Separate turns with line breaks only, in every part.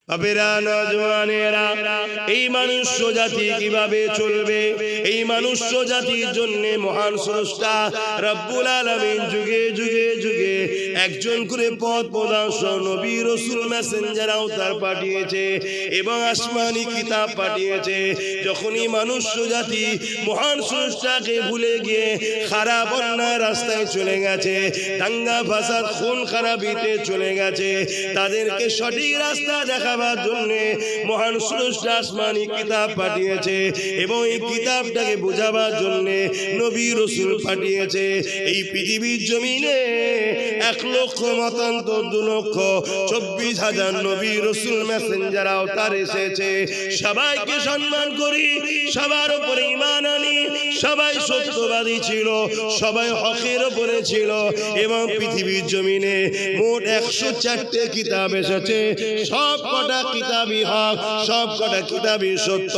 বাবেরা নওজওয়ানেরা এই মনুষ্য জাতি কিভাবে চলবে? এই মনুষ্য জাতির জন্য মহান স্রষ্টা রব্বুল আলামিন যুগে যুগে যুগে একজন করে পথ প্রদর্শক নবী রাসূল মেসেঞ্জার আওতার পাঠিয়েছে এবং আসমানি কিতাব পাঠিয়েছে। যখনই মনুষ্য জাতি মহান স্রষ্টাকে ভুলে গিয়ে খারাপ অন্যায় রাস্তায় চলে গেছে, দাঙ্গা ফাসাদ খুন খারাপিতে চলে গেছে, তাদেরকে সঠিক রাস্তা দেখা জন্য মহান স্রষ্টা আসমানি কিতাব পাঠিয়েছে এবং এই কিতাবটাকে বোঝাবার জন্য নবী রাসূল পাঠিয়েছে। এই পৃথিবীর জমিনে 1,00,000 মতান্তর 2,24,000 নবী রাসূল মেসেঞ্জার আওতার এসেছে। সবাইকে সম্মান করি, সবার উপরে ঈমান আনি, সবাই সত্যবাদী ছিল, সবাই হকের উপরে ছিল এবং পৃথিবীর জমিনে মোট 104টে কিতাব এসেছে। সব কটা কিতাবই হক, সব কটা কিতাবই সত্য।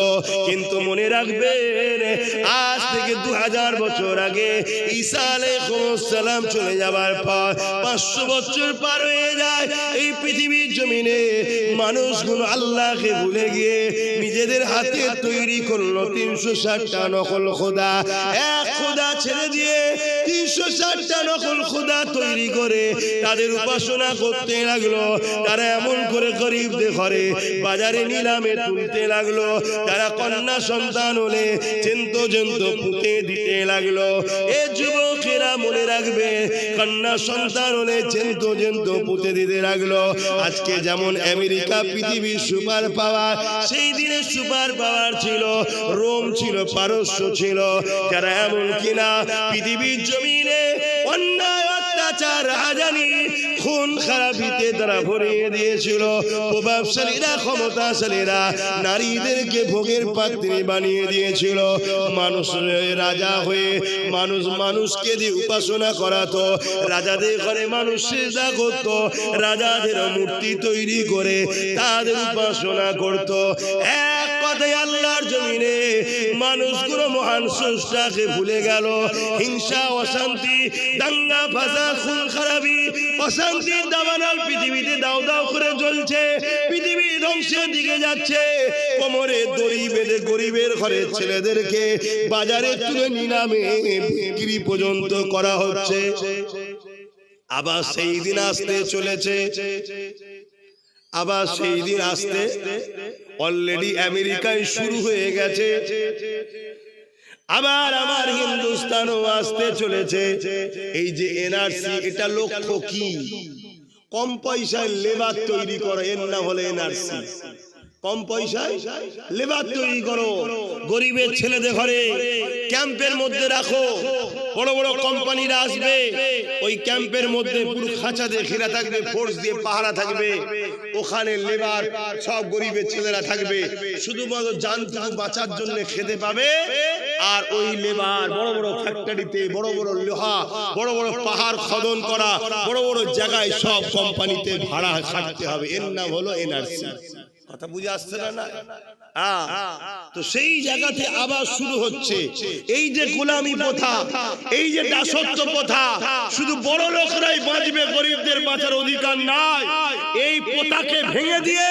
কিন্তু মনে রাখবেন, আজ থেকে 2000 বছর আগে ঈসা আলাইহিস সালাম চলে যাবার পর 500 বছর পার হয়ে যায়। এই পৃথিবীর জমিনে মানুষগুলো আল্লাহকে ভুলে গিয়ে নিজেদের হাতে তৈরি করলো 360টা নকল খোদা। এক খোদা ছেড়ে দিয়ে 360টা নকল খোদা তৈরি করে তাদের উপাসনা করতে লাগলো। তারা এমন করে গরিবদের ঘরে বাজারে নিলামে তুলতে লাগলো। তারা কন্যা সন্তান হলে চেন্ত পুঁতে দিতে লাগলো। এ যুবকেরা মনে রাখবে, কন্যা সন্তান হলে চেন্ত পুঁতে দিতে লাগলো। আজকে যেমন আমেরিকা পৃথিবীর সুপার পাওয়ার, সেই দিনে সুপার পাওয়ার ছিল রোম, ছিল পারস্য ছিল, যারা এমন কিনা পৃথিবীর জমিনে অন্যায় অত্যাচার রাজধানী খুন খারাপিতে তারা ভরিয়ে দিয়েছিল। প্রভাবশালীরা ক্ষমতাশালীরা নারীদেরকে ভোগের পাত্রী বানিয়ে দিয়েছিল। মানুষ রাজা হয়ে মানুষকে দিয়ে উপাসনা করাতো। রাজাদের ঘরে মানুষ সেজদা করত, রাজাদের মূর্তি তৈরি করে তাদের উপাসনা করত। এক কথায় আল্লাহর জমিনে মানুষগুলো মহান স্রষ্টাকে ভুলে গেল। হিংসা, অশান্তি, দাঙ্গা ফাসাদ, খুন খারাপি, অশান্তির দাবানল পৃথিবীতে দাও দাও করে জ্বলছে। পৃথিবী ধ্বংসের দিকে যাচ্ছে। কোমরে দড়ি বেঁধে গরিবের ঘরের ছেলেদেরকে বাজারে তুলে নিলামে বিক্রি পর্যন্ত করা হচ্ছে। আবার সেই দিন আসতে চলেছে, আবার সেই দিন আসতে অলরেডি আমেরিকায় শুরু হয়ে গেছে। আবার আমার হিন্দুস্তানও আসতে চলেছে। এই যে এনআরসি, এটা লক্ষ্য কি? কম পয়সায় লেবার তৈরি করো, এর নাম হলো এনআরসি। কম পয়সায় লেবার তৈরি করো, গরিবের ছেলেদের ঘরে ক্যাম্পের মধ্যে রাখো। বড় বড় কোম্পানিরা আসবে, ওই ক্যাম্পের মধ্যে পুরো খাঁচা দিয়ে ঘেরা থাকবে, ফোর্স দিয়ে পাহারা থাকবে। ওখানে লেবার সব গরিবের ছেলেরা থাকবে, শুধুমাত্র জানটুকু বাঁচার জন্য খেতে পাবে। আর ওই লেবার বড় বড় ফ্যাক্টরিতে, বড় বড় লোহা, বড় বড় পাহাড় খনন করা, বড় বড় জায়গায় সব কোম্পানিতে ভাড়া খাটতে হবে। এর নাম হলো এনআরসি। কথা বুঝে আসছে না? তো সেই জায়গাতে আবার শুরু হচ্ছে এই যে গোলামি প্রথা, এই যে দাসত্ব প্রথা। শুধু বড় লোকরাই বাঁচবে, গরিবদের বাঁচার অধিকার নাই। এই প্রথাকে ভেঙে দিয়ে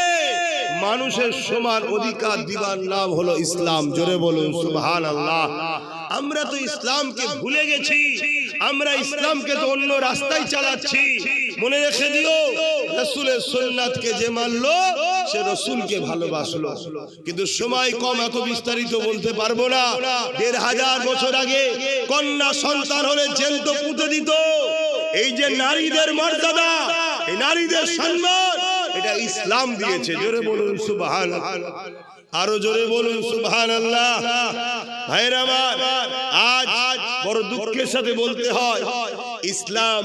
মানুষের সমান অধিকার দিবার নাম হলো ইসলাম। জোরে বলুন সুবহানাল্লাহ। আমরা তো ইসলামকে ভুলে গেছি, আমরা ইসলামকে তো অন্য রাস্তায় চালাচ্ছি। মনে রেখে দিও, রাসূলের সুন্নাতকে যে মানলো সে রাসূলকে ভালোবাসলো। কিন্তু সময় কম, এত বিস্তারিত বলতে পারবো না। 1500 বছর আগে কন্যা সন্তান হলে জ্যান্ত পুঁতে দিত। এই যে নারীদের মর্যাদা, এই নারীদের সম্মান, এটা ইসলাম দিয়েছে। জোরে বলুন সুবহানাল্লাহ, আরো জোরে বলুন সুবহানাল্লাহ। ভাইরা আমার, আজ বড় দুঃখের সাথে বলতে হয়, ইসলাম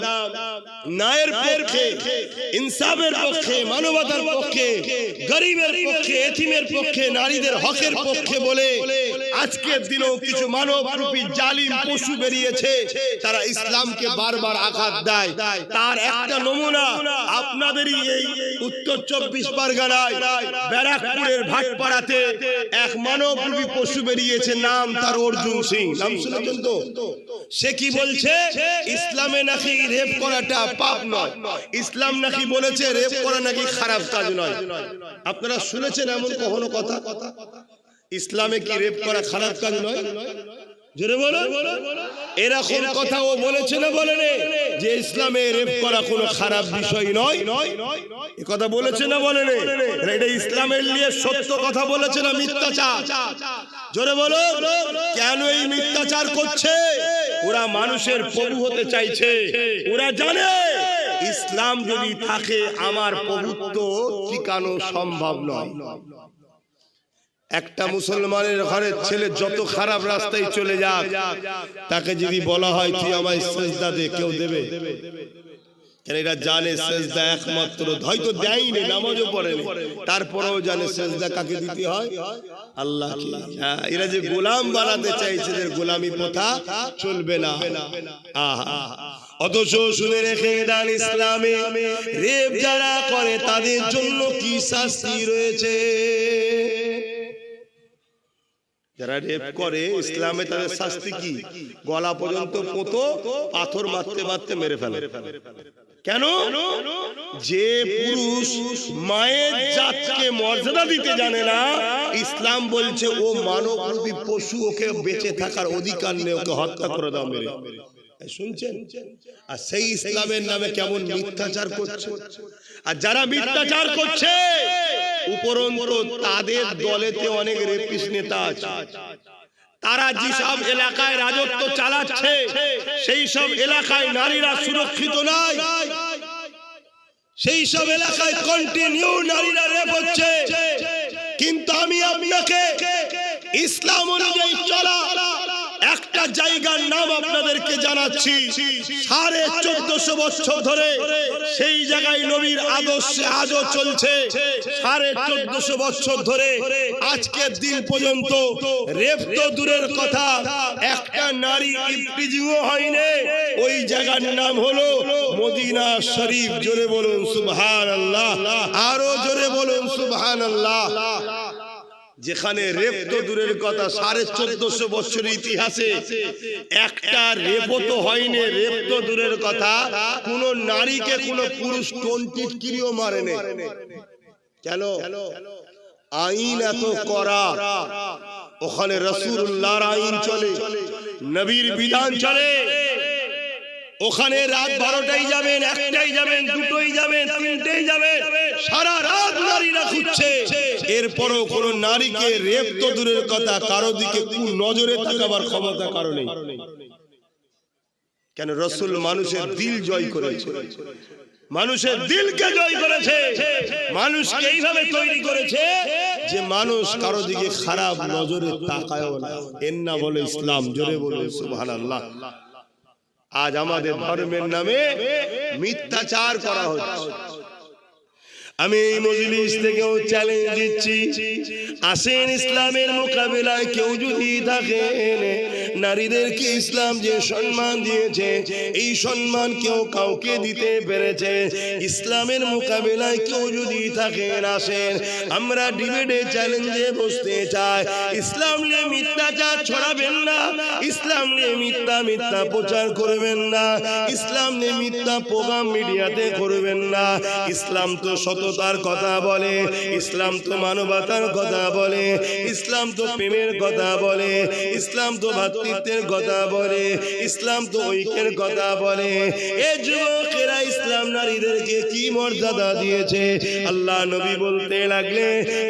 ন্যায়ের পক্ষে, ইনসাফের পক্ষে, মানবতার পক্ষে, গরিবের পক্ষে, এতিমের পক্ষে, নারীদের হকের পক্ষে বলে আজকের দিনেও কিছু মানবরূপী জালিম পশু বেরিয়েছে, তারা ইসলামকে বারবার আঘাত দেয়। তার একটা নমুনা আপনাদেরই এই উত্তর 24 পরগনায় ব্যারাকপুরের ভাটপাড়াতে এক মানবরূপী পশু বেরিয়েছে, নাম তার অর্জুন সিং। নাম শুনেছেন তো? সে কি বলছে? ইসলামে নাকি রেপ করাটা পাপ নয়, ইসলাম নাকি বলেছে রেপ করা নাকি খারাপ কাজ নয়। আপনারা শুনেছেন এমন কখনো কথা? ইসলামে কি রেপ করা খারাপ কাজ নয়? জোরে বলো। এরকম কথা ও বলেছে না বলেনি যে ইসলামে রেপ করা কোনো খারাপ বিষয় নয়? এই কথা বলেছে না বলেনি? এটা ইসলামের নিয়ে সত্য কথা বলেছে না মিথ্যাচার? জোরে বলো। কেন এই মিথ্যাচার করছে? ওরা মানুষের প্রভু হতে চাইছে। ওরা জানে ইসলাম যদি থাকে আমার প্রভুত্ব টিকানো সম্ভব নয়। একটা মুসলমানের ঘরের ছেলে যত খারাপ রাস্তায় চলে যাক, তাকে যদি বলা হয় তুই আমায় সেজদা দে, কেউ দেবে? কেন এরা জানে সেজদা একমাত্র, হয়তো দেয়নি, নামাজও পড়েনি, তারপরেও জানে সেজদা কাকে দিতে হয়? আল্লাহকে। এরা যে গোলাম বানাতে চাইছে, যে গোলামি প্রথা চলবে না। অথচ শুনে রেখে দেন, ইসলামে রেপ যারা করে তাদের জন্য কি শাস্তি রয়েছে? যারা রেপ করে ইসলামে তাদের শাস্তি কি? গলা পর্যন্ত পোঁতো, পাথর মারতে মারতে মেরে ফেলে। কেন? যে পুরুষ মায়ের জাতকে মর্যাদা দিতে জানে না, ইসলাম বলছে ও মানবরূপী পশু, ওকে বেঁচে থাকার অধিকার নেই, ওকে হত্যা করে দাও মেরে। শুনছেন? আর সেই ইসলামের নামে কেমন মিথ্যাচার করছে। আর যারা মিথ্যাচার করছে উপরন্তু তাদের দলেতে অনেক রেপিস্ট নেতা আছে। তারা যেসব এলাকায় রাজত্ব চালাচ্ছে সেই সব এলাকায় নারীরা সুরক্ষিত নয়, সেই সব এলাকায় কন্টিনিউ নারীরা রেপ হচ্ছে। কিন্তু আমি আপনাকে ইসলাম অনুযায়ী চলা একটা জায়গার নাম আপনাদেরকে জানাচ্ছি। 1450 বছর ধরে সেই জায়গায় নবীর আদর্শে আজও চলছে। 1450 বছর ধরে আজকের দিন পর্যন্ত রেপ তো দূরের কথা, একটা নারী ইফতিজিংও হয়নি। ওই জায়গার নাম হলো মদিনা শরীফ। জোরে বলুন সুবহানাল্লাহ, আরো জোরে বলুন সুবহানাল্লাহ। যেখানে রেপ তো দূরের কথা, 1450 বছরের ইতিহাসে একটা রেপও তো হয়নি। রেপ তো দূরের কথা, কোন নারীকে কোন পুরুষ টিটকিরিও মারেনি। কেন? আইন এত করা, ওখানে রাসূলুল্লাহর আইন চলে, নবীর বিধান চলে। ওখানে রাত 12টায় যাবেন, 1টায় যাবেন, 2টোয় যাবেন, 3টেই যাবেন, সারা রাত নারীরা খুঁজছে। এরপরও কোন নারীকে রেপ তো দূরের কথা, কারো দিকে নজরে তাকাবার ক্ষমতা কারো নেই। কেন? রাসূল মানুষের দিল জয় করেছে, মানুষের দিলকে জয় করেছে, মানুষকে এইভাবে তৈরি করেছে যে মানুষ কারো দিকে খারাপ নজরে তাকায়ও না। এর না বলে ইসলাম। জোরে বলুন সুবহানাল্লাহ। আজ আমাদের ধর্মের নামে মিথ্যাচার করা হচ্ছে। আমি এই মজলিস থেকেও চ্যালেঞ্জ দিচ্ছি, আসেন ইসলামের মোকাবিলায় কেউ যদি থাকেন, নারীদেরকে ইসলাম যে সম্মান দিয়েছে এই সম্মান কেউ কাউকে দিতে পেরেছে? ইসলামের মোকাবিলায় কেউ যদি থাকেন, আসেন আমরা ডিবেটে চ্যালেঞ্জে বসতে চাই। ইসলাম নিয়ে মিথ্যাচার ছড়াবেন না, ইসলাম নিয়ে মিথ্যা প্রচার করবেন না, ইসলাম নিয়ে মিথ্যা প্রোগ্রাম মিডিয়াতে করবেন না। ইসলাম তো সততার কথা বলে, ইসলাম তো মানবতার কথা বলে, ইসলাম তো প্রেমের কথা বলে, ইসলাম তো ভাতৃত্বের কথা বলে, ইসলাম তো ঐক্যের কথা বলে। এ যুবকেরা, ইসলাম নারীদেরকে কি মর্যাদা দিয়েছে। আল্লাহ নবী বলতে লাগলে,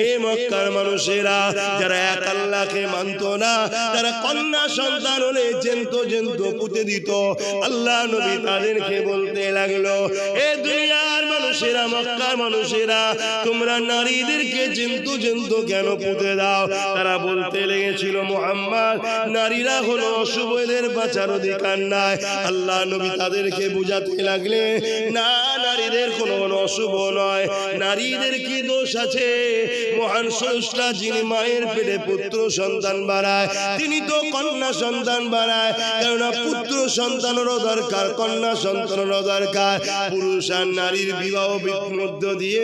এ মক্কার মানুষেরা যারা এক আল্লাহকে মানত না, যারা কন্যা সন্তান হলে জেন্ত পুঁতে দিত, আল্লাহ নবী তাদেরকে বলতে লাগলো, এ দুনিয়ার মানুষেরা, মক্কার মানুষ মানুষেরা তোমরা নারীদেরকে জিন্তু কেন পুঁতে দাও? তারা বলতে লেগেছিল, মুহাম্মদ, নারীরা হলো অশুভদের বাঁচার অধিকার নাই। আল্লাহ নবী তাদেরকে বুঝাতে লাগলেন, না, নারীদের কোনো অশুভ নয়, নারীদের কি দোষ আছে? মহান স্রষ্টা যিনি মায়ের পেটে পুত্র সন্তান বাড়ায়, তিনি তো কন্যা সন্তান বাড়ায়। কেননা পুত্র সন্তানেরও দরকার, কন্যা সন্তানেরও দরকার। পুরুষ আর নারীর বিবাহ মধ্য দিয়ে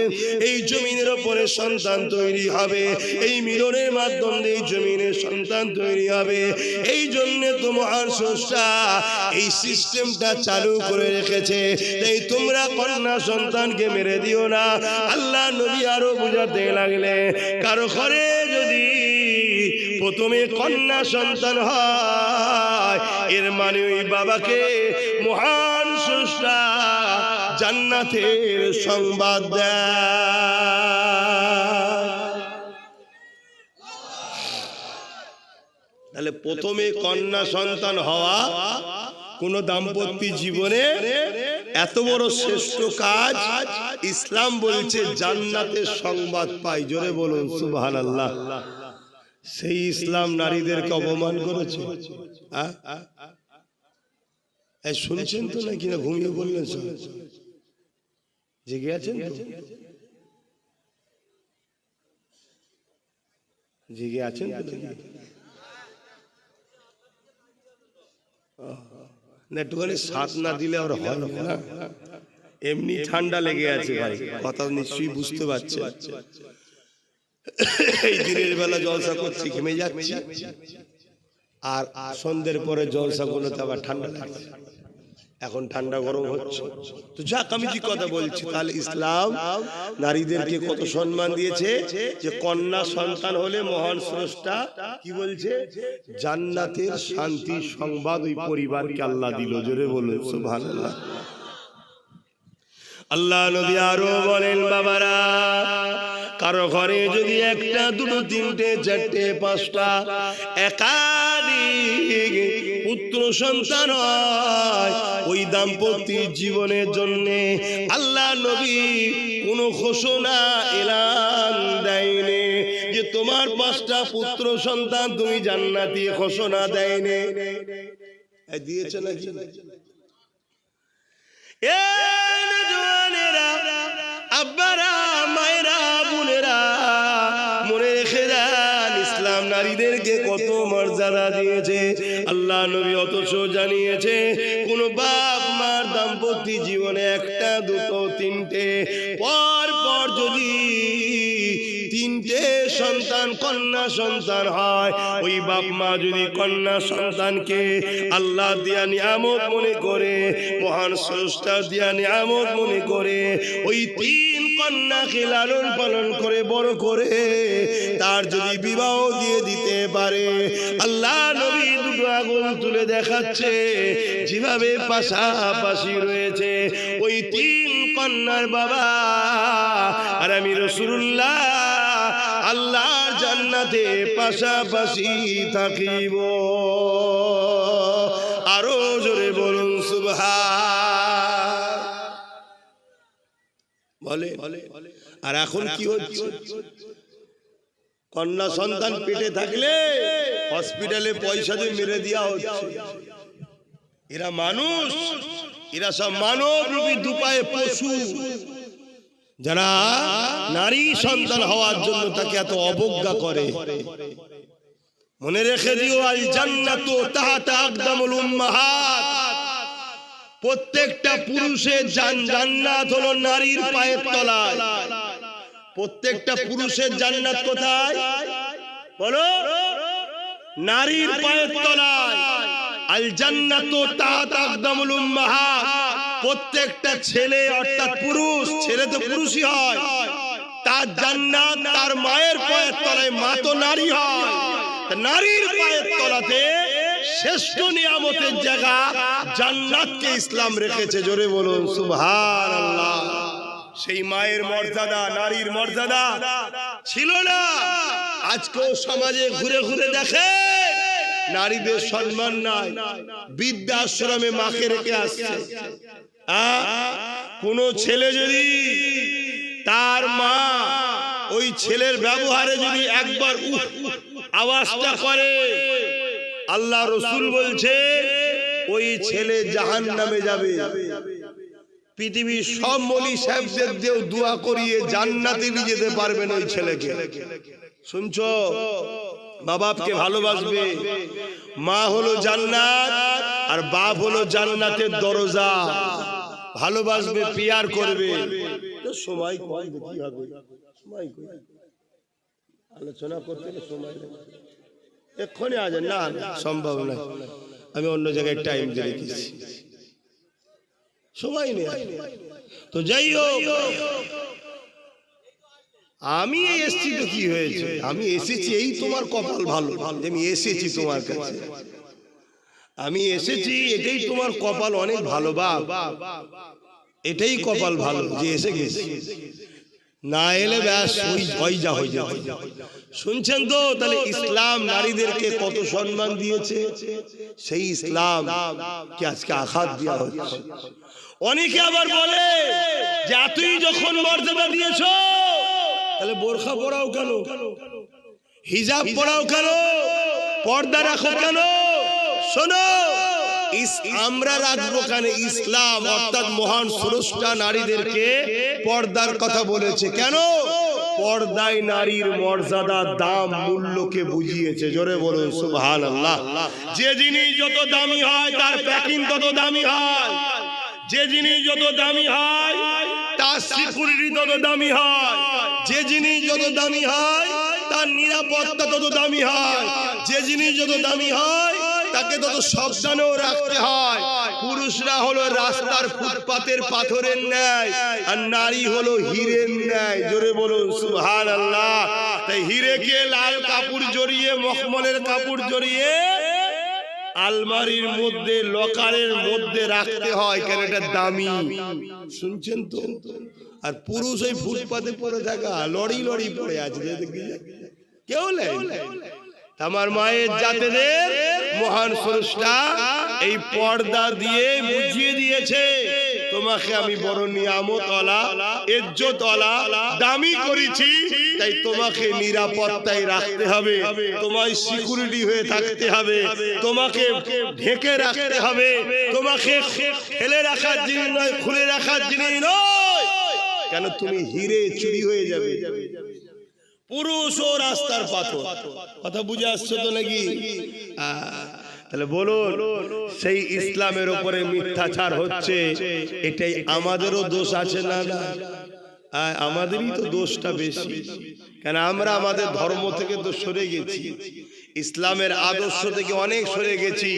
এই জমিনের উপরে সন্তান তৈরি হবে, এই মিলনের মাধ্যমে এই জমিনের সন্তান তৈরি হবে। এই জন্য তো মহান স্রষ্টা এই সিস্টেমটা চালু করে রেখেছে। তাই তোমরা কন্যা সন্তানকে মেরে দিও না। আল্লাহ নবী আরো বুঝাতে লাগলে, কারো ঘরে যদি প্রথমে কন্যা সন্তান হয়, এর মানে ওই বাবাকে মহান স্রষ্টা জান্নাতের সংবাদ দেয়। তাহলে প্রথমে কন্যা সন্তান হওয়া কোন দাম্পত্য জীবনে এত বড় শ্রেষ্ঠ কাজ, ইসলাম বলছে জান্নাতের সংবাদ পাই। জোরে বলুন সুবহানাল্লাহ। সেই ইসলাম নারীদেরকে অপমান করেছে। শুনছেন তো নাকি না ঘুমিয়ে বললেন? জেগে আছেন তো? জেগে আছেন তো? একটুখানি সাথ না দিলে আর হয় না। এমনি ঠান্ডা লেগে আছে ভাই, কথা নিশ্চয়ই বুঝতে পারছে। এই দিনের বেলা জলসা করছি, ঘেমে যাচ্ছি, আর সন্ধ্যের পরে জলসা করতে আবার ঠান্ডা লাগছে। এখন ঠান্ডা গরম হচ্ছে। তো যাক, আমি যে কথা বলছি, তাহলে ইসলাম নারীদেরকে কত সম্মান দিয়েছে, যে কন্যা সন্তান হলে মহান স্রষ্টা কি বলছে, জান্নাতের শান্তি সংবাদ ওই পরিবারকে আল্লাহ দিল। জোরে বলুন সুবহানাল্লাহ। আল্লাহ নবী আরো বলেন, বাবারা, কারো ঘরে যদি একটা, দুটো, তিনটে, চারটে, পাঁচটা, একাধিক পুত্র সন্তান হয়, ওই দাম্পত্য জীবনের জন্য আল্লাহ নবী কোনো ঘোষণা এলান দেয়নি যে তোমার 5টা পুত্র সন্তান তুমি জান্নাতি, ঘোষণা দেয়নি। দিয়েছে নাকি? আব্বারা, মায়েরা, বোনেরা, মনে রেখে দেন, ইসলাম নারীদেরকে কত মর্যাদা দিয়েছে আল্লাহ নবী। অথচ জানিয়েছে কোন বাপ মার দাম্পত্য জীবনে একটা, দুটো, তিনটে, পর পর যদি 3টে সন্তান কন্যা সন্তান হয়, ওই বাপ মা যদি কন্যা সন্তানকে আল্লাহ দিয়া নিয়ামত মনে করে, মহান স্রষ্টা দিয়া নিয়ামত মনে করে, ওই 3 কন্যাকে লালন পালন করে বড় করে তার যদি বিবাহ দিয়ে দিতে পারে, আল্লাহ নবী দুটো আগুন তুলে দেখাচ্ছে যেভাবে পাশাপাশি রয়েছে ওই 3 কন্যার বাবা আর আমি রাসূলুল্লাহ আল্লাহর জান্নাতে পাশাপাশি থাকিব। আরো জোরে বলুন সুবহান। বলে আর এখন কি হচ্ছে, কন্যা সন্তান পেটে থাকলে হসপিটালে পয়সা দিয়ে মেরে দেওয়া হচ্ছে। এরা মানুষ, এরা সব মানব রূপী দুপায়ে পশু, যারা নারী সন্তান হওয়ার জন্য তাকে এত অবজ্ঞা করে। মনে রেখে দিও, আল জান্নাতু তাহতা আকদামুল উম্মাহাত, প্রত্যেকটা পুরুষের জান্নাত হলো নারীর পায়ের তলায়। প্রত্যেকটা পুরুষের জান্নাত কোথায় বলো? নারীর পায়ের তলায়। আল জান্নাতু তাহতা আকদামুল উম্মাহাত, প্রত্যেকটা ছেলে অর্থাৎ পুরুষ, ছেলে তো পুরুষই হয়, তার জান্নাত তার মায়ের পায়ের তলায়। মা তো নারী হয়, নারীর পায়ের তলাতে শ্রেষ্ঠ নিয়ামতের জায়গা জান্নাতকে ইসলাম রেখেছে। জোরে বলুন সুবহানাল্লাহ। সেই মায়ের মর্যাদা, নারীর মর্যাদা ছিল না। আজকেও সমাজে ঘুরে ঘুরে দেখে নারীদের সম্মান নাই। বৃদ্ধাশ্রমে মাকে রেখে আসছে। কোন ছেলে যদি তার মা ওই ছেলের ব্যবহারে যদি একবার আওয়াজটা করে, আল্লাহ রসুল বলছে ওই ছেলে জাহান্নামে যাবে। পৃথিবীর সব মলি সাহেবদের দিয়েও দোয়া করিয়ে জান্নাতে নিয়ে যেতে পারবেন ওই ছেলেকে। শুনছো? মা বাপকে ভালোবাসবে। মা হলো জান্নাত আর বাপ হলো জান্নাতের দরজা। ভালোবাসবে, পিয়ার করবে। সময় কম, কি হবে? সময় কম, আলোচনা করতে সময় এক্ষুনি আজ না, সম্ভব না। আমি অন্য জায়গায় টাইম দিয়ে রেখেছি, সময় নেই। তো যাই হোক, আমি এসেছি তো কি হয়েছে? আমি এসেছি, এই তোমার কপাল ভালো যে আমি এসেছি তোমার কাছে। আমি এসেছি, এটাই তোমার কপাল অনেক ভালো বাপ। এটাই কপাল ভালো যে এসে গেছি। না এলে ব্যাস ওই যা হয়ে যাবে। শুনছেন তো? তাহলে ইসলাম নারীদেরকে কত সম্মান দিয়েছে। সেই ইসলাম কে আজকে আঘাত দেওয়া হচ্ছে। অনেকে আবার বলে যে এতই যখন মর্যাদা দিয়েছ তাহলে বোরখা পরাও কেন, হিজাব পরাও কেন, পর্দা রাখো কেন? শোনো, আমরা রাখবো কেন? ইসলাম অর্থাৎ মহান স্রষ্টা নারীদেরকে পর্দার কথা বলেছে। কেন? পর্দায় নারীর মর্যাদা, দাম, মূল্যকে বুঝিয়েছে। জোরে বলুন সুবহানাল্লাহ। যে জিনিস যত দামি হয় তার প্যাকিং তত দামি হয়। যে জিনিস যত দামি হয় তার সিকিউরিটি তত দামি হয়। যে জিনিস যত দামি হয় তার নিরাপত্তা তত দামি হয়। যে জিনিস যত দামি হয় তাকে তত সাবধানেও রাখতে হয়। পুরুষরা হলো রাস্তার ফুটপাতের পাথরের ন্যায়, আর নারী হলো হীরের ন্যায়। জোরে বলুন সুবহানাল্লাহ। তাই হীরেকে লাল কাপড় জড়িয়ে, মখমলের কাপড় জড়িয়ে আলমারির মধ্যে, লকারের মধ্যে রাখতে হয়, কেন এটা দামি। শুনছেন তো? আর পুরুষ ওই ফুটপাতে পড়ে থাকা, লড়ি লড়ি পড়ে আছে, কেউ নেই। আমার মায়ের জাতেদের মহান স্রষ্টা এই পর্দা দিয়ে বুঝিয়ে দিয়েছে, তোমাকে আমি বড় নিয়ামতওয়ালা, ইজ্জতওয়ালা, দামি করেছি। তাই তোমাকে নিরাপত্তায় রাখতে হবে, তোমায় সিকিউরিটি হয়ে থাকতে হবে, তোমাকে ঢেকে রাখতে হবে, তোমাকে ফেলে রাখার জিনিস নয়, খুলে রাখার জিনিস নয়। কেন? তুমি হিরে চুরি হয়ে যাবে। পুরুষ ও রাস্তার পাথর। কথা বুঝে আসছো তো নাকি? তাহলে বলুন, সেই ইসলামের উপরে মিথ্যাচার হচ্ছে, এটাই আমাদেরও দোষ আছে না? না, আমাদেরই তো দোষটা বেশি। কেন? আমরা আমাদের ধর্ম থেকে তো সরে গেছি, ইসলামের আদর্শ থেকে অনেক সরে গেছি।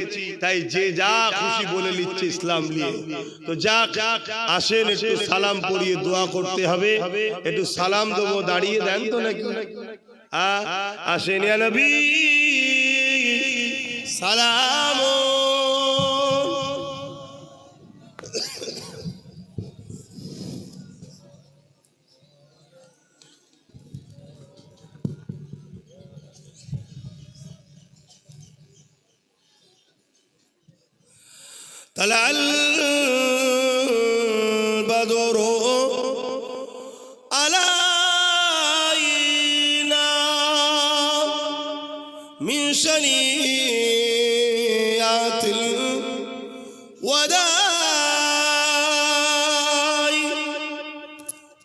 তাই যে যা খুশি বলে নিচ্ছে ইসলাম নিয়ে। তো যাক, আসেন একটু সালাম পড়িয়ে দোয়া করতে হবে। একটু সালাম দেবো, দাঁড়িয়ে দেন তো নাকি? আসেন ইয়া নবী সালাম। طلع البدر علينا من شنيعة الوداع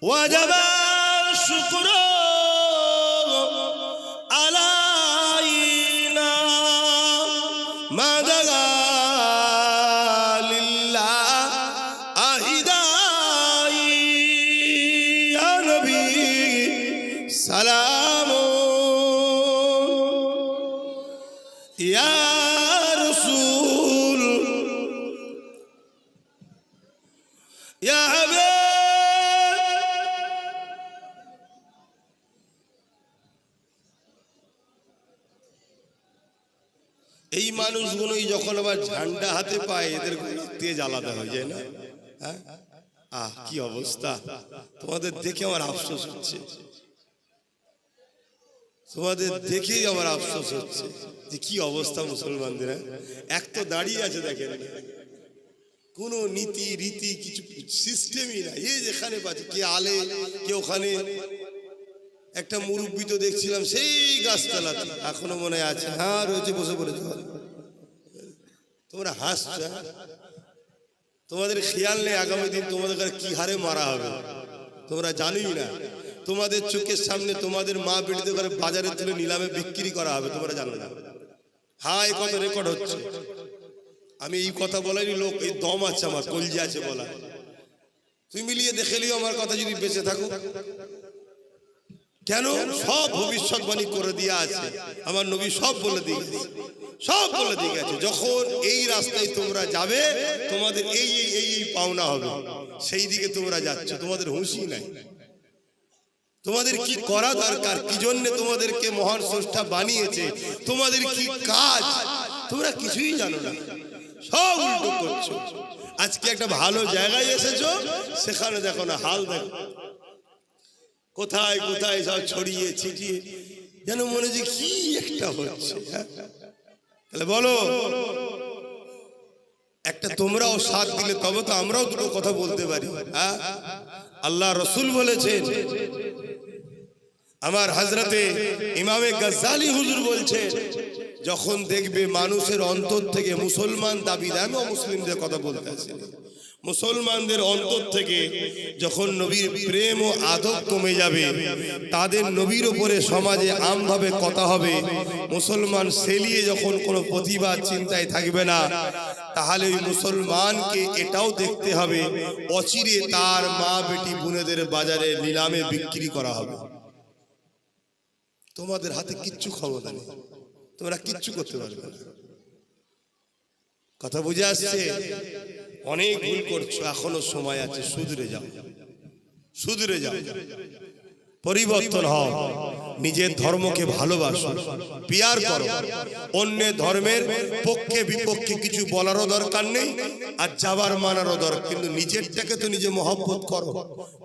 وجب الشكر علينا ما دعا سلام يا رسول يا حبيب। এই মানুষগুলোই যখন আবার ঝান্ডা হাতে পায়, এদের তেজ আলাদা হয়ে যায় না? হ্যাঁ, কি অবস্থা! তোমাদের দেখে আমার আফসোস হচ্ছে, তোমাদের দেখেই আমার আফসোস হচ্ছে যে কি অবস্থা মুসলমানদের। এক তো দাঁড়িয়ে আছে, দেখেন
কোনো নীতি রীতি কিছু সিস্টেমই নাই। এই যেখানে পাচ্ছে কে আলে কে ওখানে। একটা মুরব্বী তো দেখছিলাম সেই গাছতলাতে, এখনো মনে আছে, হ্যাঁ রয়েছে, বসে পড়েছে। তোমরা হাসছো, তোমাদের খেয়াল নেই আগামী দিন তোমাদের কি হারে মারা হবে তোমরা জানোই না। তোমাদের চোখের সামনে তোমাদের মা বেটিতে করে বাজারে তুলে নিলামে বিক্রি করা হবে, তোমরা জানো না। হ্যাঁ এই কথা রেকর্ড হচ্ছে। আমি এই কথা বলারই লোক, এই দম আছে আমার, কলজি আছে বলা। তুই মিলিয়ে দেখে লিও আমার কথা যদি বেঁচে থাকো। কেন? সব ভবিষ্যৎবাণী করে দিয়ে আছে আমার নবী, সব বলে দিয়ে গেছে, সব বলে দিয়ে গেছে। যখন এই রাস্তায় তোমরা যাবে তোমাদের এই এই এই পাওনা হবে, সেই দিকে তোমরা যাচ্ছ, তোমাদের হুঁশই নাই। তোমাদের কি করা দরকার, কি জন্য তোমাদেরকে মহান স্রষ্টা বানিয়েছে, তোমাদের কি কাজ, তোমরা কিছুই জানো না, সব উল্টো করছো। আজকে একটা ভালো জায়গায় এসেছো, সেখানে দেখো না হাল, দেখো কোথায় কোথায় সব ছড়িয়ে ছিটিয়ে, যেন মনে হচ্ছে কি একটা হচ্ছে। তাহলে বলো, একটা তোমরাও সাথ দিলে তবে তো আমরাও দুটো কথা বলতে পারি। হ্যাঁ, আল্লাহ রসুল বলেছেন, আমার হযরতে ইমামে গজ্জালি হুজুর বলছেন, যখন দেখবে মানুষের অন্তর থেকে মুসলমান দাবি দেয়, আমি অমুসলিমদের কথা বলতে আছি, মুসলমানদের অন্তর থেকে যখন নবীর প্রেম ও আদব কমে যাবে, তাদের নবীর উপরে সমাজে আমভাবে কথা হবে, মুসলমান সেলিয়ে যখন কোনো প্রতিবাদ চিন্তায় থাকবে না, তাহলে ওই মুসলমানকে এটাও দেখতে হবে অচিরে তার মা বেটি বোনেদের বাজারে নিলামে বিক্রি করা হবে। তোমাদের হাতে কিচ্ছু ক্ষমতা নেই, তোমরা কিচ্ছু করতে পারবে না। কথা বুঝে আসছে? অনেক ভুল করছো, এখনো সময় আছে, শুধরে যাও, শুধরে যাও, পরিবর্তন হও, নিজের ধর্মকে ভালোবাসো, পিয়ার করো। অন্যের ধর্মের পক্ষে বিপক্ষে কিছু বলারও দরকার নেই, আর যাবার মানারও দরকার, কিন্তু নিজেরটাকে তো নিজে মহব্বত করো,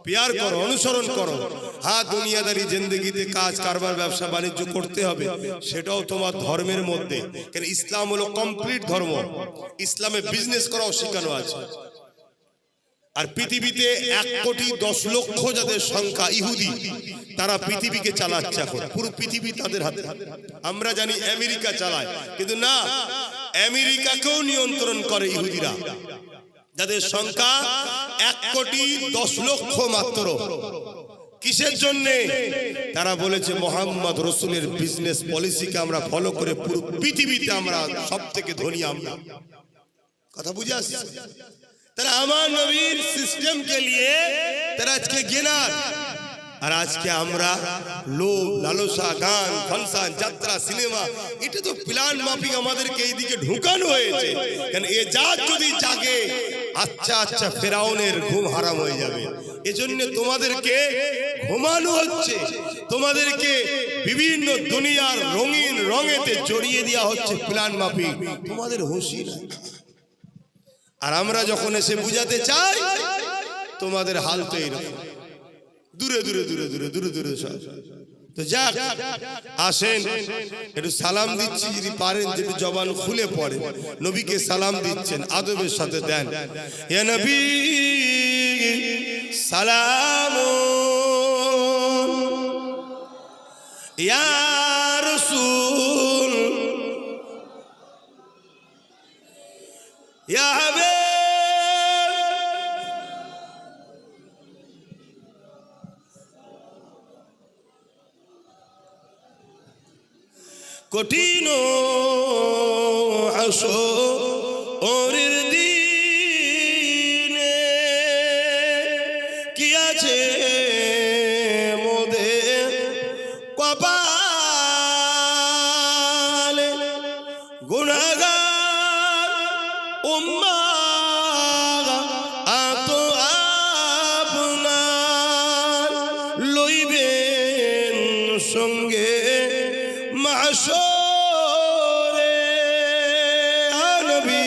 পিয়ার করো, অনুসরণ করো। হ্যাঁ, দুনিয়াদারি জিন্দেগিতে কাজ কারবার ব্যবসা বাণিজ্য করতে হবে, সেটাও তোমার ধর্মের মধ্যে, কারণ ইসলাম হলো কমপ্লিট ধর্ম। ইসলামে বিজনেস করাও শেখানো আছে। আর পৃথিবীতে 1,10,00,000 যাদের সংখ্যা ইহুদি, তারা পৃথিবীকে চালাচ্ছে এখন, পুরো পৃথিবী তাদের হাতে। আমরা জানি আমেরিকা চালায়, কিন্তু না, আমেরিকাকেও নিয়ন্ত্রণ করে ইহুদিরা, যাদের সংখ্যা 1,10,00,000 মাত্র। কিসের জন্য? তারা বলেছে মুহাম্মদ রাসূলের বিজনেস পলিসিকে আমরা ফলো করে পুরো পৃথিবীতে আমরা সবথেকে ধনী আমরা। কথা বুঝে আসছে? তারা আমার নবীর সিস্টেমকে নিয়ে তারা আজকে গেনার, আর আজকে আমরা লোভ লালসা, গান ফাংশন, যাত্রা, সিনেমা, এটা তো প্ল্যান মাফিক আমাদেরকে এইদিকে ঢুকানো হয়েছে। কারণ এ জাত যদি জাগে, আচ্ছা আচ্ছা ফেরাউনের ঘুম হারাম হয়ে যাবে। এজন্য তোমাদেরকে ঘুমানো হচ্ছে, তোমাদেরকে বিভিন্ন দুনিয়ার রঙিন রঙেতে জড়িয়ে দেওয়া হচ্ছে প্ল্যান মাফিক, তোমাদের হুঁশই নাই। আর আমরা যখন এসে বুঝাতে চাই, তোমাদের হাল তো এইরকম, দূরে দূরে দূরে দূরে দূরে দূরে সব। তো যাক, আসেন একটু সালাম দিচ্ছি, যদি পারেন যদি জবান খুলে পড়ে নবীকে সালাম দিচ্ছেন, আদবের সাথে দেন। ইয়া নবী সালাম, ইয়া রাসূল, ইয়া হাবিব, কঠিন হাসরের দিনে কি আছে মোদের কপালে, গুনাহগার উম্মাহ আত আপনার লইবেন সঙ্গে মাশরে। নবী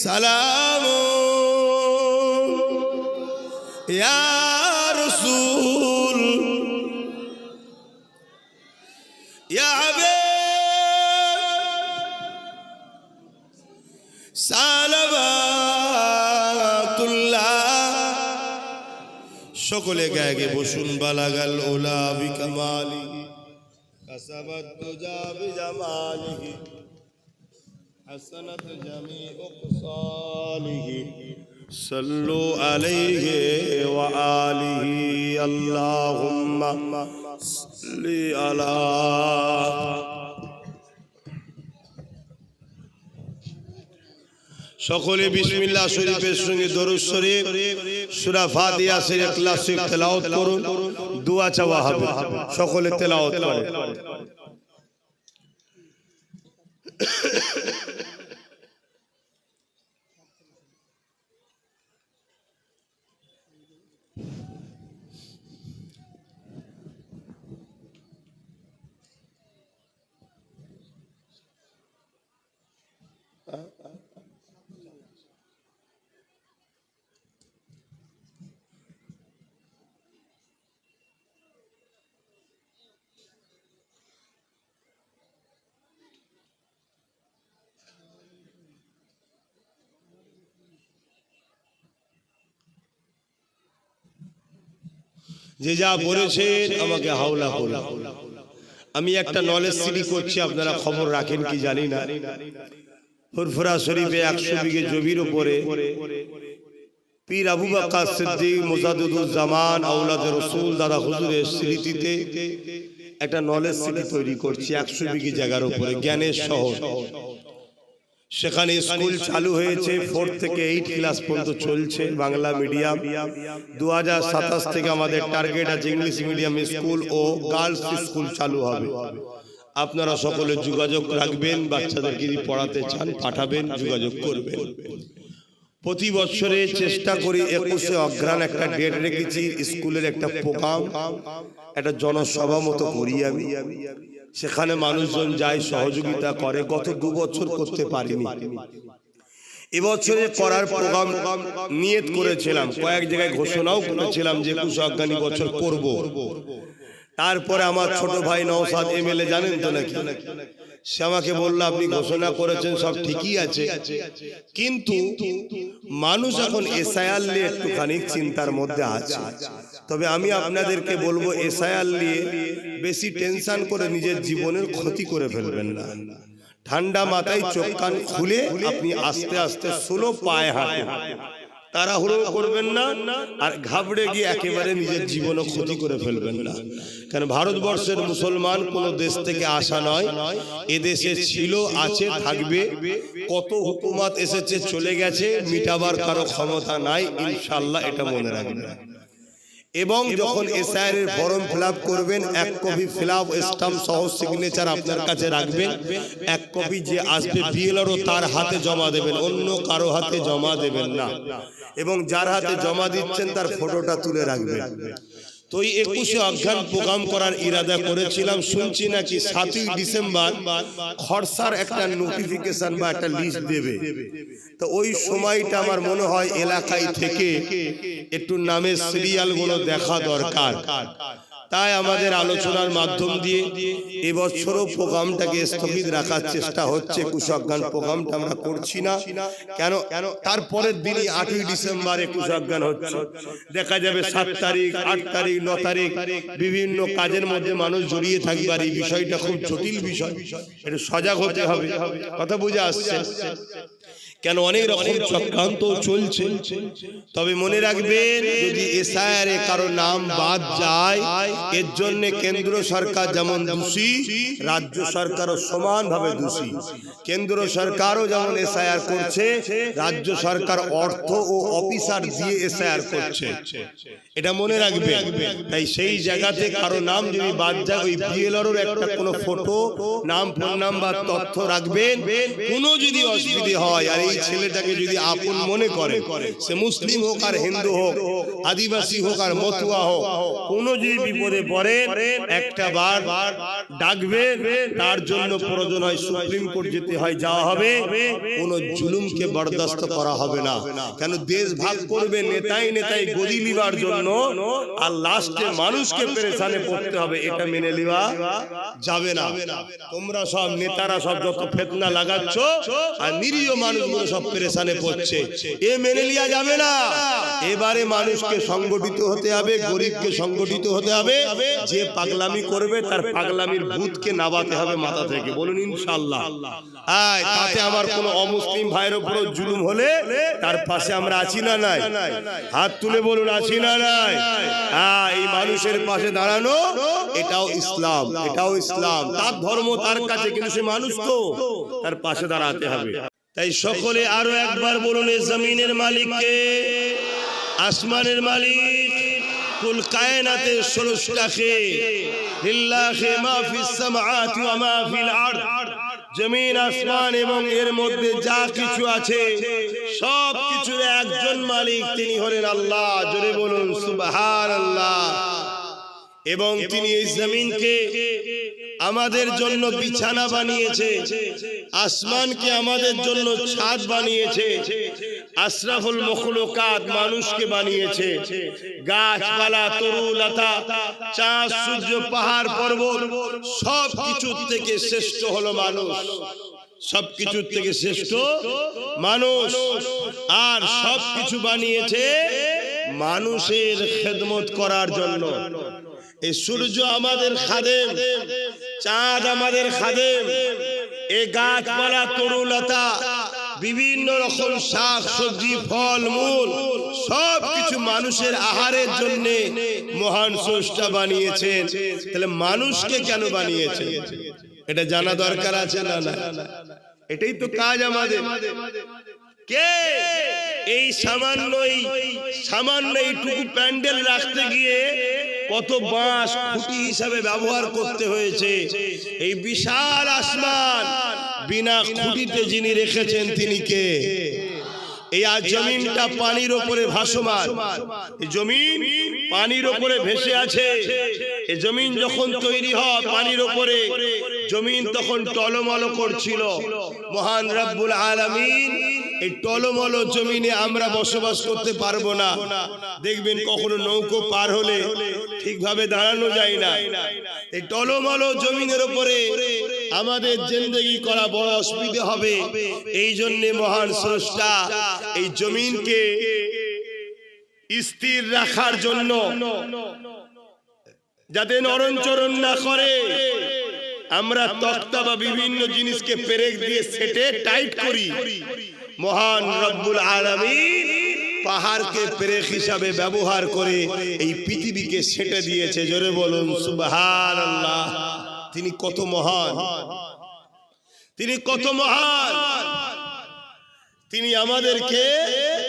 সালাম, ইয়া রাসূল, ইয়া হাবিব সালাম সকলে গায়ে গে বসুন বালাগাল ওলা বিকামালি কাসাবাত তুজা বিজামালিহি হাসানাত জামিউ কসালিহি সাল্লু আলাইহি ওয়া আলিহি আল্লাহুম্মা সাল্লি আলা সকলে বিসমিল্লাহ শরীফের সঙ্গে দরুদ শরীফ সূরা ফাতিহা শরীফ ইখলাস শরীফ তেলাওয়াত করুন দোয়া চাওয়া হবে সকলে তেলাওয়াত করে যে যা বলেছেন আমাকে হাওলা করুন আমি একটা নলেজ সিডি করছি আপনারা খবর রাখেন কি জানি না ফুরফুরা শরীফে 100 বিঘে জমির উপরে পীর আবু বকর সিদ্দিক মুজাদ্দিদুল জামান আওলাদ রাসূল দাদা হুজুরের স্মৃতিতে একটা নলেজ সিটি তৈরি করছি 100 বিঘে জায়গার উপরে জ্ঞানের শহর সেখানে স্কুল চালু হয়েছে 4 থেকে 8 ক্লাস পর্যন্ত চলছে বাংলা মিডিয়াম 2027 থেকে আমাদের টার্গেট আছে ইংলিশ মিডিয়াম স্কুল ও গার্লস স্কুল চালু হবে আপনারা সকলে যোগাযোগ রাখবেন বাচ্চাদেরকে যদি পড়াতে চান পাঠাবেন যোগাযোগ করবেন প্রতি বছরে চেষ্টা করি 21 অগ্রহায়ণ একটা ডেট রেখেছি স্কুলের একটা প্রোগ্রাম একটা জনসভা মতো করি আমি সেখানে মানুষজন যায় সহযোগিতা করে গত 2 বছর করতে পারিনি এবছরে করার প্রোগ্রাম নিয়ত করেছিলাম কয়েক জায়গায় ঘোষণাও করেছিলাম যে 21 অগ্রহায়ণ বছর করব তারপরে আমার ছোট ভাই নওশাদ এমএলএ জানেন তো নাকি সে আমাকে বলল আপনি ঘোষণা করেছেন সব ঠিকই আছে কিন্তু মানুষ এখন এসআইআর নিয়ে একটুখানি চিন্তার মধ্যে আছে তবে আমি আপনাদেরকে বলবো এসআইআর নিয়ে বেশি টেনশন করে নিজের জীবনের ক্ষতি করে ফেলবেন না ঠান্ডা মাথায় চোখ কান খুলে আপনি আস্তে আস্তে স্লো পায়ে হাঁটুন তাড়াহুড়ো করবেন না আর ঘাবড়ে গিয়ে একেবারে নিজের জীবনও ক্ষতি করে ফেলবেন না কারণ ভারতবর্ষের মুসলমান কোন দেশ থেকে আসা নয় এদেশে ছিল আছে থাকবে কত হুকুমত এসেছে চলে গেছে মিটাবার কারো ক্ষমতা নাই ইনশাআল্লাহ এটা মনে রাখবেন এবং যখন এসআইআর এর ফর্ম ফিলআপ করবেন এক কপি ফিলআপ স্ট্যাম্প সহ সিগনেচার আপনার কাছে রাখবেন এক কপি যে আসবে বিএলআরও তার হাতে জমা দেবেন অন্য কারো হাতে জমা দেবেন না এবং যার হাতে জমা দিচ্ছেন তার ফটোটা তুলে রাখবেন তো এই 21 অগ্রহায়ণ প্রোগ্রাম করার ইরাদা করেছিলাম শুনছি নাকি 7ই ডিসেম্বর খরসার একটা নোটিফিকেশন বা একটা লিস্ট দেবে তো ওই সময়টা আমার মনে হয় এলাকায় থেকে একটু নামের সিরিয়ালগুলো দেখা দরকার তাই আমাদের আলোচনার মাধ্যম দিয়ে এবছরও প্রোগ্রামটাকে স্থগিত রাখার চেষ্টা হচ্ছে 21 অগ্রহায়ণ প্রোগ্রামটা আমরা করছি না কেন তারপরের দিনই 8ই ডিসেম্বর 21 অগ্রহায়ণ হচ্ছে দেখা যাবে 7 তারিখ 8 তারিখ 9 তারিখ বিভিন্ন কাজের মধ্যে মানুষ জড়িয়ে থাকবে আর এই বিষয়টা খুব জটিল বিষয় এটা সজাগ হতে হবে কথা বুঝে আসছে কেন অনেক রকম চক্রান্ত চলছে তবে মনে রাখবেন যদি এসআইআর এ কারো নাম বাদ যায় এর জন্য কেন্দ্র সরকার যেমন দোষী রাজ্য সরকারও সমানভাবে দোষী কেন্দ্র সরকারও যেমন এসআইআর করছে রাজ্য সরকার অর্থ ও অফিসার দিয়ে এসআইআর করছে এটা মনে রাখবেন তাই সেই জায়গাতে কারো নাম যদি বাদ যায় ওই বিএলআরওর একটা কোনো ফটো নাম ফোন নাম্বার তথ্য রাখবেন কোনো যদি অসুবিধা হয় আর এই ছেলেটাকে যদি আপন মনে করে সে মুসলিম হোক আর হিন্দু হোক আদিবাসী হোক আর মতুয়া হোক কোনো যদি বিপদে পড়ে একটা বার ডাকবেন তার জন্য প্রয়োজন হয় সুপ্রিম কোর্ট যেতে হয় যাওয়া হবে কোনো জুলুমকে বরদাস্ত করা হবে না কেন দেশ ভাগ করবে নেতাই নেতাই গদি লিবার জন্য আর লাস্টে মানুষকে পেরেশানে পড়তে হবে এটা মেনে লিবা যাবে না তোমরা সব নেতারা সব যত ফিতনা লাগাচ্ছ আর নিরীহ মানুষগুলো মতো সব পেরেশানে পড়ছে, এ মেনে নেওয়া যাবে না। এবারে মানুষকে সংগঠিত হতে হবে, গরিবকে সংগঠিত হতে হবে। যে পাগলামি করবে তার পাগলামির ভূতকে নাবাতে হবে মাথা থেকে। বলুন ইনশাআল্লাহ। তাতে আমার কোন অমুসলিম ভাইয়ের উপর জুলুম হলে তার পাশে আমরা আছি না নাই? হাত তুলে বলুন আছি না নাই? এই মানুষের পাশে দাঁড়ানো এটাও ইসলাম, এটাও ইসলাম। তার ধর্ম তার কাছে, কিন্তু সে মানুষ তো, তার পাশে দাঁড়াতে হবে। তাই সকলে আরো একবার বলুন, এই জমিনের মালিক কে? আসমানের মালিক। কুল কায়নাতের স্রষ্টা কে? লিল্লাহি মা ফিস সামাওয়াতি ওয়া মা ফিল আরদ। জমিন আসমান এবং এর মধ্যে যা কিছু আছে সব কিছুর একজন মালিক, তিনি হলেন আল্লাহ। জোরে বলুন সুবহানাল্লাহ। এবং তিনি এই জমিনকে আমাদের জন্য বিছানা বানিয়েছে, আসমানকে আমাদের জন্য ছাদ বানিয়েছে, আশরাফুল মখলুকাত মানুষকে বানিয়েছে, গাছপালা তরুলতা চাঁদ সূর্য পাহাড় পর্বত সব কিছুর থেকে শ্রেষ্ঠ হলো মানুষ। সব কিছুর থেকে শ্রেষ্ঠ মানুষ। আর সব কিছু বানিয়েছে মানুষের খেদমত করার জন্য। এই সূর্য আমাদের খাদেম, চাঁদ আমাদের খাদেম, এই গাছপালা তরুলতা বিভিন্ন রকম শাক সবজি ফল মূল সব কিছু মানুষের আহারের জন্য মহান স্রষ্টা বানিয়েছেন। তাহলে মানুষকে কেন বানিয়েছেন এটা জানা দরকার আছে না? না, এটাই তো কাজ আমাদের। কে এই সামান্য এইটুকু প্যান্ডেল রাখতে গিয়ে কত বাঁশ খুঁটি হিসাবে ব্যবহার করতে হয়েছে। এই বিশাল আসমান বিনা খুঁটিতে যিনি রেখেছেন তিনি কে? এই আজ জমিনটা পানির উপরে ভাসমান, এই জমিন পানির উপরে ভেসে আছে। এই জমিন যখন তৈরি হয় পানির উপরে, জমিন তখন টলমল করছিল। মহান রব্বুল আলামিন এই টলমল জমিনে আমরা বসবাস করতে পারবো না। দেখবেন কখনো নৌকো পার হলে ঠিকভাবে দাঁড়ানো যায় না। এই টলমল জমিনের উপরে আমাদের জিন্দেগি করা বড় অসুবিধা হবে। এই জন্য মহান স্রষ্টা এই জমিনকে স্থির রাখার জন্য, যাতে নড়নচড়ন না করে, আমরা তক্তা বা বিভিন্ন জিনিসকে পেরেক দিয়ে সেটে টাইট করি। মহান রব্বুল আলামিন পাহাড়কে পেরেক হিসাবে ব্যবহার করে এই পৃথিবীকে সেটে দিয়েছে। জোরে বলুন সুবহানাল্লাহ। তিনি কত মহান, তিনি কত মহান। তিনি আমাদেরকে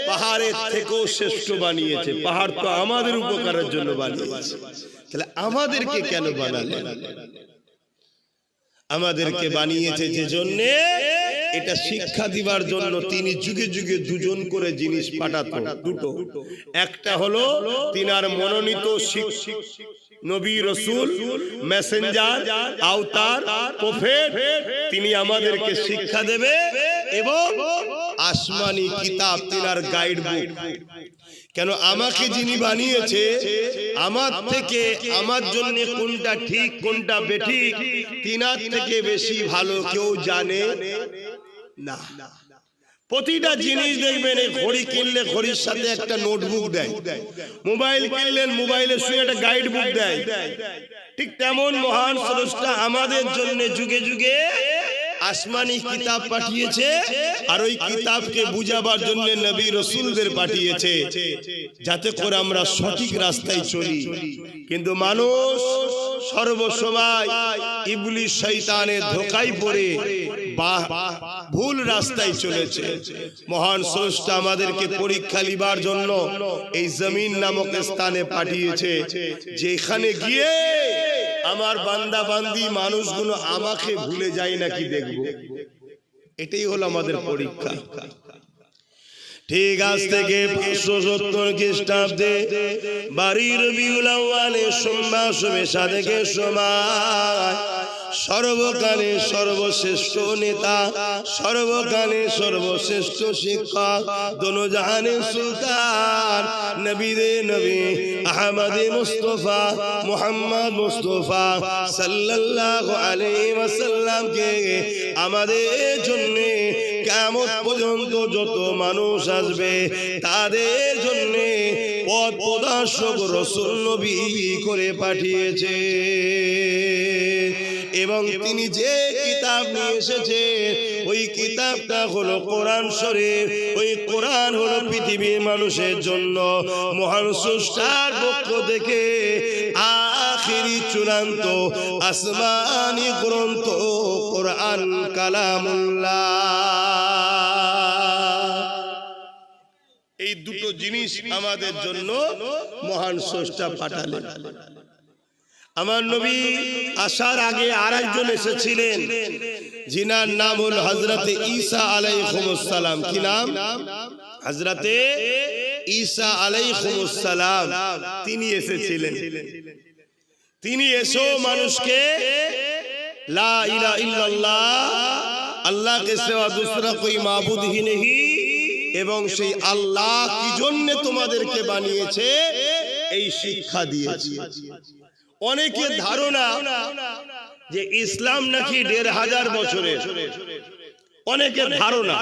পাহাড়ের থেকেও শ্রেষ্ঠ বানিয়েছে। পাহাড় তো আমাদের উপকারের জন্য বানিয়েছে, তাহলে আমাদেরকে কেন বানালেন? আমাদেরকে বানিয়েছে যে জন্যে, এটা শিক্ষা দিবার জন্য। তিনি যুগে যুগে দুজন করে জিনিস পাঠাতো, দুটো। একটা হলো তিনার মনোনীত নবী রাসূল মেসেঞ্জার আওতার প্রফেট, তিনি আমাদেরকে শিক্ষা দেবে, এবং আসমানি কিতাব তিনার গাইড বুক। কেন আমাকে যিনি বানিয়েছে, আমার থেকে আমার জন্য কোনটা ঠিক কোনটা বেঠিক তিনার থেকে বেশি ভালো কেউ জানে না। প্রতিটা জিনিস দেখবেন, এই ঘড়ি কিনলে ঘড়ির সাথে একটা নোটবুক দেয়, মোবাইল কিনলেন মোবাইলের সঙ্গে একটা গাইড বুক দেয়। ঠিক তেমন মহান স্রষ্টা আমাদের জন্য যুগে যুগে আসমানি কিতাব পাঠিয়েছে, আর ওই কিতাবকে বুঝাবার জন্য নবী রাসূলদের পাঠিয়েছে, যাতে করে আমরা সঠিক রাস্তায় চলি। কিন্তু মানুষ সর্বসময় ইবলিস শয়তানের ধোঁকায় পড়ে ভুল রাস্তায় চলেছে। মহান স্রষ্টা আমাদেরকে পরীক্ষা লিবার জন্য এই জমিন নামক স্থানে পাঠিয়েছে, যেখানে গিয়ে আমার বান্দা বান্দি মানুষগুলো আমাকে ভুলে যায় নাকি দেখবো। এটাই হলো আমাদের পরীক্ষা। ঠিক আজ থেকে 570 খ্রিস্টাব্দে 12 রবিউল আউয়ালে সোমবার শুভে সাদেকের সময় সর্বকালে সর্বশ্রেষ্ঠ নেতা, সর্বকালে সর্বশ্রেষ্ঠ শিক্ষক, দোনো জাহানের সুলতান, নবীরে নবী আহমদে মুস্তফা মুহাম্মদ মুস্তফা সাল্লাল্লাহু আলাইহি ওয়াসাল্লামকে আমাদের জন্য
কিয়ামত পর্যন্ত যত মানুষ আসবে তাদের জন্য পথ প্রদর্শক রাসূল নবী করে পাঠিয়েছে। এবং তিনি যে কিতাব নিয়ে এসেছে ওই কিতাবটা হলো কোরআন শরীফ। ওই কোরআন হলো পৃথিবীর মানুষের জন্য মহান স্রষ্টার পক্ষ থেকে আখিরি চূড়ান্ত আসমানি গ্রন্থ কোরআন কালামুল্লাহ। এই দুটো জিনিস আমাদের জন্য মহান স্রষ্টা পাঠালেন। আমার নবী আসার আগে আরেকজন এসেছিলেন, যিনার নাম হল হযরতে ঈসা আলাইহিস সালাম। কি নাম? হযরতে ঈসা আলাইহিস সালাম। তিনি এসেছিলেন। তিনি এসো মানুষকে লা ইলাহা ইল্লাল্লাহ, আল্লাহ के सिवा दूसरा कोई माबूद ही नहीं, এবং সেই আল্লাহ কি জন্য তোমাদেরকে বানিয়েছে এই শিক্ষা দিয়েছে। অনেকের ধারণা যে ইসলাম নাকি ১৫০০ বছরের। অনেকের ধারণা,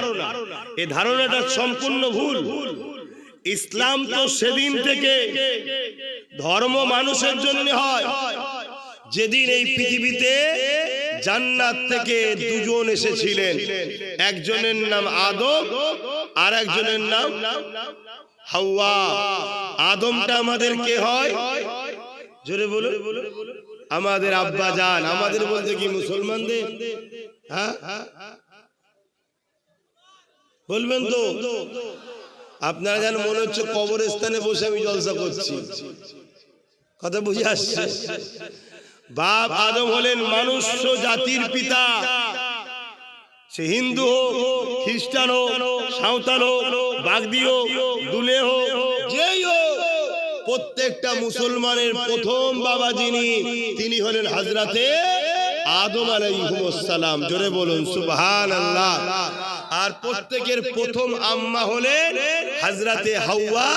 এই ধারণাটা সম্পূর্ণ ভুল। ইসলাম তো সেদিন থেকে ধর্ম মানুষের জন্য হয় যেদিন এই পৃথিবীতে জান্নাত থেকে দুজন এসেছিলেন। একজনের নাম আদম আর একজনের নাম হাওয়া। আদমটা আমাদের কে হয়? জোরে বলো। আমাদের আব্বা জান। আমাদের বলতে কি মুসলমানদের? হ্যাঁ বলবেন তো? আপনারা যেন মনে হচ্ছে কবরস্থানে বসে আমি জলসা করছি। কথা বুঝে আসছে? বাপ আদম হলেন মনুষ্য জাতির পিতা। সে হিন্দু হোক, খ্রিস্টান হোক, সাঁওতাল হোক, বাগদি হোক, দুলে হোক, যেই হোক, প্রত্যেকটা মুসলমানের প্রথম বাবা যিনি, তিনি হলেন হযরতে আদম আলাইহিস সালাম। জোরে বলুন সুবহানাল্লাহ। আর প্রত্যেকের প্রথম আম্মা হলেন হযরতে হাওয়া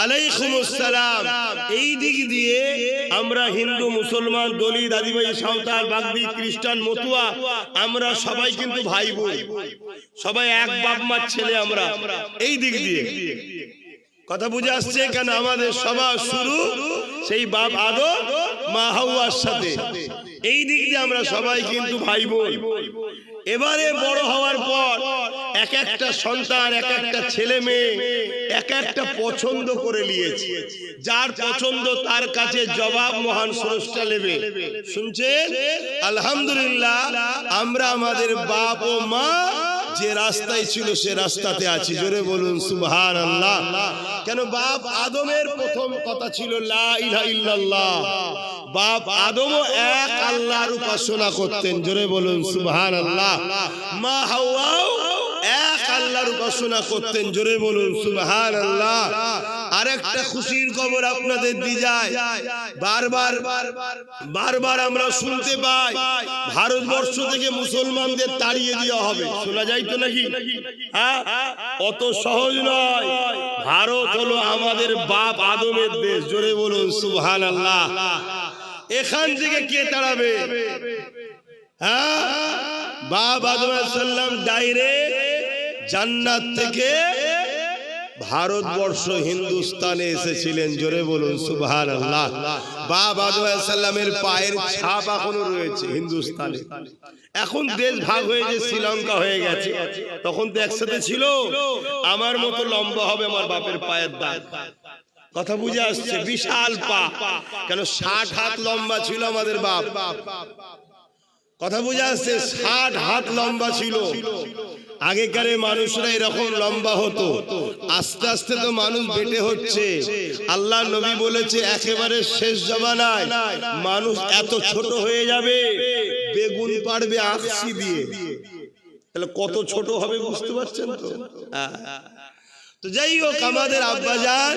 আলাইহিস সালাম। এই দিক দিয়ে আমরা হিন্দু, মুসলমান, দলিত, আদিবাসী, সাঁওতাল, বাগদি, খ্রিস্টান, মতুয়া, আমরা সবাই কিন্তু ভাই বোন, সবাই এক বাপ মার ছেলে আমরা। এই দিক দিয়ে কথা বুঝে আসছে? কেন আমাদের সবার শুরু সেই বাপ আদম মা হাওয়ার সাথে। এই দিক দিয়ে আমরা সবাই কিন্তু ভাই বোন। এবারে বড় হওয়ার পর এক একটা সন্তান, এক একটা ছেলে মেয়ে এক একটা পছন্দ করে নিয়েছে। যার পছন্দ তার কাছে জবাব মহান স্রষ্টা নেবে। শুনছেন? আলহামদুলিল্লাহ, আমরা আমাদের বাপ ও মা যে রাস্তায় ছিল সে রাস্তাতে আছি। জোরে বলুন সুবহানাল্লাহ। কেন? বাপ আদমের প্রথম কথা ছিল লা ইলাহা ইল্লাল্লাহ। বাপ আদমও এক আল্লাহর উপাসনা করতেন। জোরে বলুন সুবহানাল্লাহ। মা হাওয়াও এক আল্লাহর উপাসনা করতেন। জোরে বলুন সুবহানাল্লাহ। আরেকটা খুশির খবর আপনাদের দিয়ে যায়। বারবার আমরা শুনতে পাই ভারতবর্ষ থেকে মুসলমানদের তাড়িয়ে দেওয়া হবে। শোনা যায় তো নাকি? হ্যাঁ, অত সহজ নয়। ভারত হলো আমাদের বাপ আদমের দেশ। জোরে বলুন সুবহানাল্লাহ। এখান থেকে কে তাড়াবে? হ্যাঁ, বাপ আদম আলাইহিস সালাম ডাইরেক্ট জান্নাত থেকে ভারতবর্ষ হিন্দুস্তানে এসেছিলেন। জোরে বলুন সুবহানাল্লাহ। বাপ আদম আলাইহিস সালামের পায়ের ছাপ এখনো রয়েছে হিন্দুস্তানে। এখন দেশ ভাগ হয়ে যে শ্রীলঙ্কা হয়ে গেছে, তখন তো একসাথে ছিল। আমার মতো লম্বা হবে আমার বাপের পায়ের দাগ। কথা বুঝে আসছে? বিশাল পা। কেন? 60 হাত লম্বা ছিল আমাদের বাপ। কথা বুঝে আসছে? 60 হাত লম্বা ছিল। আগেকার মানুষরা এরকম লম্বা হতো। আস্তে আস্তে তো মানুষ বেটে হচ্ছে। আল্লাহ নবী বলেছে একেবারে শেষ জামানায় মানুষ এত ছোট হয়ে যাবে, বেগুন পারবে আঁকশি দিয়ে। তাহলে কত ছোট হবে বুঝতে পারছেন তো? তো যাই হোক, আমাদের আব্বাজান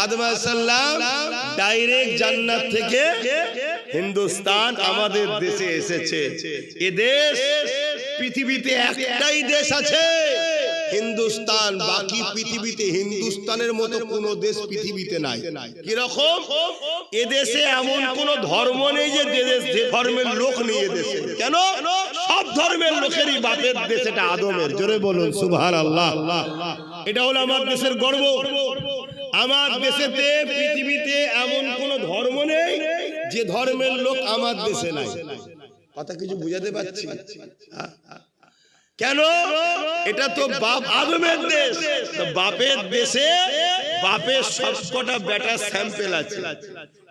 আদম আলাইহিস সালাম ডাইরেক্ট জান্নাত থেকে হিন্দুস্তান আমাদের দেশে এসেছে। এ দেশ পৃথিবীতে একটাই দেশ আছে, হিন্দুস্তান। বাকি পৃথিবীতে হিন্দুস্তানের মতো কোন দেশ পৃথিবীতে নাই। কিরকম? এদেশে এমন কোন ধর্ম নেই যে ধর্মের লোক নেই এদেশে। কেন? সব ধর্মের লোকেরই বাপের দেশ এটা আদমের। জোরে বলুন সুবহানাল্লাহ। এটা হলো আমার দেশের গর্ব। আমার দেশেতে পৃথিবীতে এমন কোন ধর্ম নেই যে ধর্মের লোক আমার দেশে নাই। কথা কিছু বুঝাতে পারছি? কেন? এটা তো বাপ আদমের দেশ। বাপের দেশে বাপের সবকটা বেটার স্যাম্পেল আছে।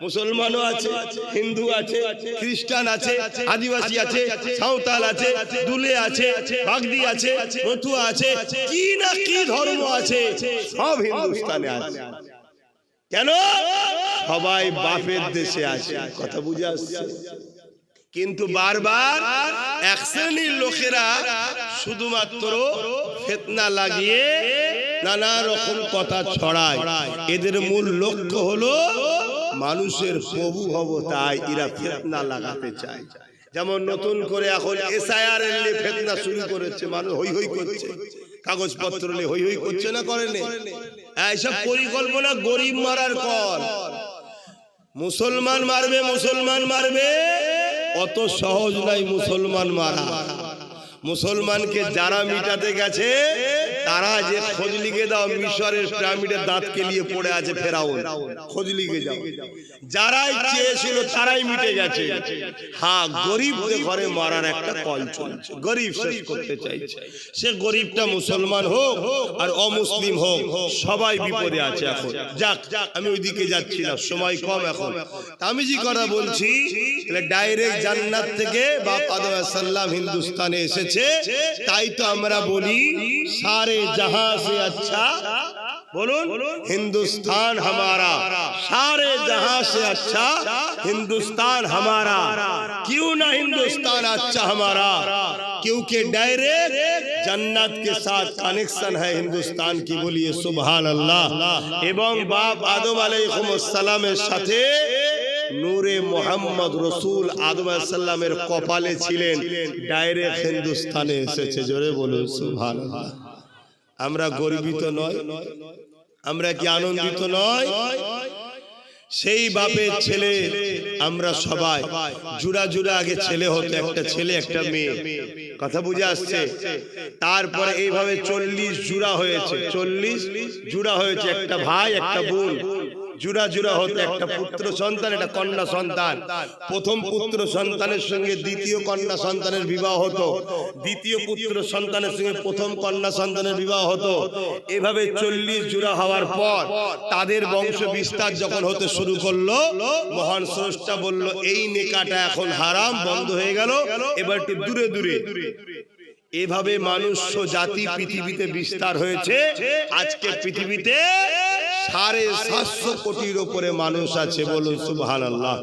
মুসলমানও আছে, হিন্দু আছে, খ্রিস্টান আছে, আদিবাসী আছে, সাঁওতাল আছে, দুলে আছে, বাগদি আছে, মতুয়া আছে, কি না কি ধর্ম আছে, সব হিন্দুস্তানে আছে। কেন? সবাই বাপের দেশে আছে। কথা বুঝে আসছে? কিন্তু বারবার এক শ্রেণীর লোকেরা শুধুমাত্র ফিতনা লাগিয়ে নানা রকম কথা ছড়ায়। এদের মূল লক্ষ্য হলো মানুষের প্রভু হব, তাই এরা ফিতনা লাগাতে চায়। যেমন নতুন করে এখন এসআইআর এর নিয়ে ফিতনা শুরু করেছে, মানুষ হই হই করছে, কাগজপত্র নিয়ে হই হই করছে না করেনি? এইসব পরিকল্পনা গরিব মারার কল। মুসলমান মারবে, মুসলমান মারবে, অত সহজ নাই মুসলমান মারা। মুসলমানকে যারা মিটাতে গেছে তারা যে খোঁজ লিখে দাও, মিশরের পিরামিডের দাঁত কেলিয়ে পড়ে আছে ফেরাউন, খোঁজ লিখে যাও। যারাই চেয়েছিল তারাই মিটে গেছে। হ্যাঁ, গরিবদের ঘরে মারার একটা কল চলছে, গরিব শেষ করতে চাইছে। সে গরিবটা মুসলমান হোক আর অমুসলিম হোক, সবাই বিপদে আছে এখন। যাক, আমি ওইদিকে যাচ্ছি না, সময় কম এখন। আমি যে কথা বলছি, ডাইরেক্ট জান্নাত থেকে বাপ আদম আলাইহিস সালাম হিন্দুস্তানে এসেছে, তাই তো আমরা বলি সারে জাহাঁ সে আচ্ছা, বলুন, हिंदुस्तान हमारा, सारे जहां से अच्छा हिंदुस्तान हमारा। क्यों ना हिंदुस्तान अच्छा हमारा? क्योंकि डायरेक्ट जन्नत के साथ कनेक्शन है हिंदुस्तान की। बोलिए सुभान अल्लाह। एवं बाप आदम अलैहिस्सलाम সালামের সাথে নূরে মোহাম্মদ রসুল আদম আলাইহিস সালামের কপালে ছিলেন, ডাইরেক্ট হিন্দুস্তানে এসেছে। জোরে বলুন সুবহানাল্লাহ। আমরা গর্বিত নয়? আমরা কি আনন্দিত নয়? সেই বাপের ছেলে আমরা সবাই। জুড়া জুড়া আগে ছেলে হতো, একটা ছেলে একটা মেয়ে। কথা বুঝে আসছে? তারপরে এইভাবে 40 জুড়া হয়েছে, 40 জুড়া হয়েছে, একটা ভাই একটা বোন। জুড়া জুড়া হতো, একটা পুত্র সন্তান, একটা কন্যা সন্তান। প্রথম পুত্র সন্তানের সঙ্গে দ্বিতীয় কন্যা সন্তানের বিবাহ হতো, দ্বিতীয় পুত্র সন্তানের সঙ্গে প্রথম কন্যা সন্তানের বিবাহ হতো। এভাবে 40 জুড়া হওয়ার পর তাদের বংশ বিস্তার যখন হতে শুরু করলো, মহান স্রষ্টা বলল এই নেকাটা এখন হারাম, বন্ধ হয়ে গেল, এবার একটু দূরে দূরে। এভাবে মানুষ জাতি পৃথিবীতে বিস্তার হয়েছে। আজকে পৃথিবীতে 750 কোটির উপরে মানুষ আছে। বলুন সুবহানাল্লাহ।